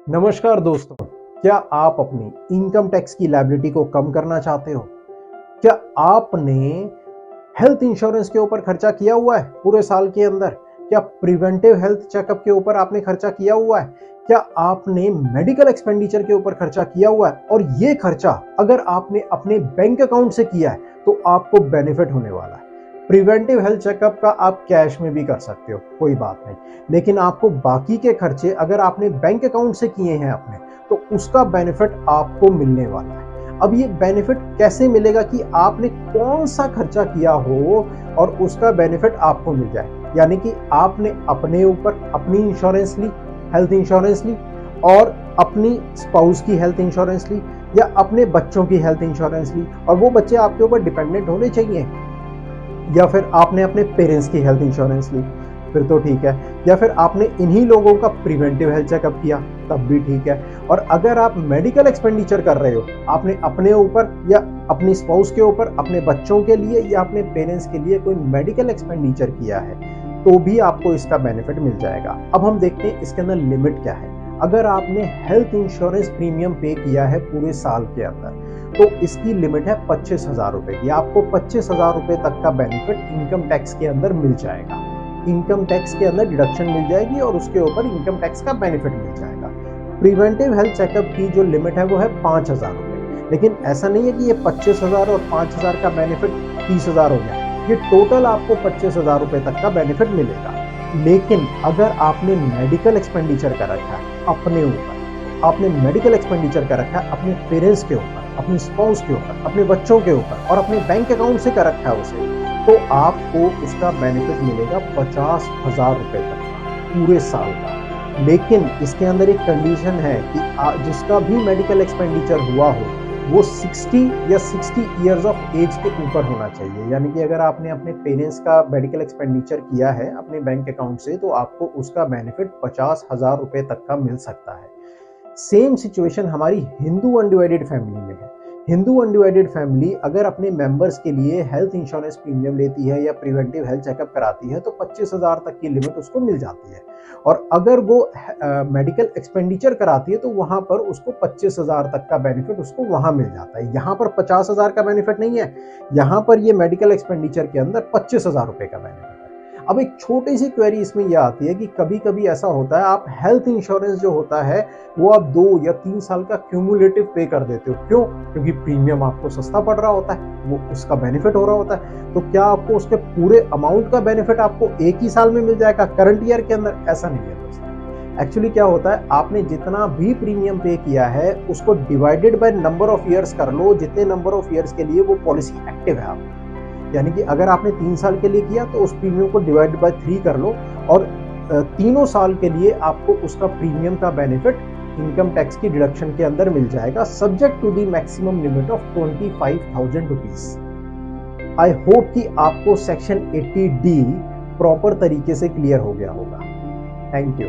नमस्कार दोस्तों, क्या आप अपनी इनकम टैक्स की लायबिलिटी को कम करना चाहते हो? क्या आपने हेल्थ इंश्योरेंस के ऊपर खर्चा किया हुआ है पूरे साल के अंदर? क्या प्रिवेंटिव हेल्थ चेकअप के ऊपर आपने खर्चा किया हुआ है? क्या आपने मेडिकल एक्सपेंडिचर के ऊपर खर्चा किया हुआ है? और ये खर्चा अगर आपने अपने बैंक अकाउंट से किया है तो आपको बेनिफिट होने वाला है। प्रिवेंटिव हेल्थ चेकअप का आप कैश में भी कर सकते हो, कोई बात नहीं, लेकिन आपको बाकी के खर्चे अगर आपने बैंक अकाउंट से किए हैं अपने, तो उसका बेनिफिट आपको मिलने वाला है। अब ये बेनिफिट कैसे मिलेगा कि आपने कौन सा खर्चा किया हो और उसका बेनिफिट आपको मिल जाए। यानी कि आपने अपने ऊपर अपनी इंश्योरेंस ली, हेल्थ इंश्योरेंस ली, और अपनी स्पाउस की हेल्थ इंश्योरेंस ली, या अपने बच्चों की हेल्थ इंश्योरेंस ली, और वो बच्चे आपके ऊपर डिपेंडेंट होने चाहिए, या फिर आपने अपने पेरेंट्स की हेल्थ इंश्योरेंस ली, फिर तो ठीक है, या फिर आपने इन्हीं लोगों का प्रिवेंटिव हेल्थ चेकअप किया, तब भी ठीक है। और अगर आप मेडिकल एक्सपेंडिचर कर रहे हो, आपने अपने ऊपर या अपनी स्पाउस के ऊपर, अपने बच्चों के लिए या अपने पेरेंट्स के लिए कोई मेडिकल एक्सपेंडिचर किया है, तो भी आपको इसका बेनिफिट मिल जाएगा। अब हम देखते हैं इसके अंदर लिमिट क्या है। अगर आपने हेल्थ इंश्योरेंस प्रीमियम पे किया है पूरे साल के अंदर, तो इसकी लिमिट है 25,000 रुपए की। आपको 25,000 रुपए तक का बेनिफिट इनकम टैक्स के अंदर मिल जाएगा। इनकम टैक्स के अंदर डिडक्शन मिल जाएगी और उसके ऊपर इनकम टैक्स का बेनिफिट मिल जाएगा। प्रिवेंटिव हेल्थ चेकअप की जो लिमिट है वो है 5,000 रुपए। लेकिन ऐसा नहीं है कि ये 25,000 और 5,000 का बेनिफिट 30,000 हो गया। ये टोटल आपको 25,000 रुपए तक का बेनिफिट मिलेगा। लेकिन अगर आपने मेडिकल एक्सपेंडिचर कर रखा है अपने ऊपर, आपने मेडिकल एक्सपेंडिचर कर रखा है अपने पेरेंट्स के ऊपर, अपनी स्पाउस के ऊपर, अपने बच्चों के ऊपर, और अपने बैंक अकाउंट से कर रखा है उसे, तो आपको उसका बेनिफिट मिलेगा 50,000 रुपए तक का पूरे साल का। लेकिन इसके अंदर एक कंडीशन है कि जिसका भी मेडिकल एक्सपेंडिचर हुआ हो वो 60 या 60 ईयर्स ऑफ एज के ऊपर होना चाहिए। यानी कि अगर आपने अपने पेरेंट्स का मेडिकल एक्सपेंडिचर किया है अपने बैंक अकाउंट से, तो आपको उसका बेनिफिट 50,000 रुपए तक का मिल सकता है। सेम सिचुएशन हमारी हिंदू अनडिवाइडेड फैमिली में है। हिंदू अनडिवाइडेड फैमिली अगर अपने मेंबर्स के लिए हेल्थ इंश्योरेंस प्रीमियम लेती है या प्रिवेंटिव हेल्थ चेकअप कराती है, तो 25,000 तक की लिमिट उसको मिल जाती है। और अगर वो मेडिकल एक्सपेंडिचर कराती है, तो वहां पर उसको 25,000 तक का बेनिफिट उसको वहां मिल जाता है। यहाँ पर 50,000 का बेनिफिट नहीं है, यहाँ पर ये मेडिकल एक्सपेंडिचर के अंदर 25,000 रुपए का बेनिफिट है। अब एक छोटी सी क्वेरी इसमें यह आती है कि कभी कभी ऐसा होता है, आप हेल्थ इंश्योरेंस जो होता है वो आप 2 या 3 साल का क्यूमुलेटिव पे कर देते हो। क्यों? क्योंकि प्रीमियम आपको सस्ता पड़ रहा होता है, वो उसका बेनिफिट हो रहा होता है। तो क्या आपको उसके पूरे अमाउंट का बेनिफिट आपको एक ही साल में मिल जाएगा करंट ईयर के अंदर? ऐसा नहीं है दोस्तों। एक्चुअली क्या होता है, आपने जितना भी प्रीमियम पे किया है उसको divided by number of years कर लो, जितने नंबर ऑफ ईयर्स के लिए वो पॉलिसी एक्टिव है आपकी। यानी कि अगर आपने 3 साल के लिए किया तो उस प्रीमियम को डिवाइड बाय 3 कर लो, और तीनों साल के लिए आपको उसका प्रीमियम का बेनिफिट इनकम टैक्स की डिडक्शन के अंदर मिल जाएगा, subject to the maximum limit of 25,000 rupees. I hope कि आपको सेक्शन 80D प्रॉपर तरीके से क्लियर हो गया होगा। Thank you.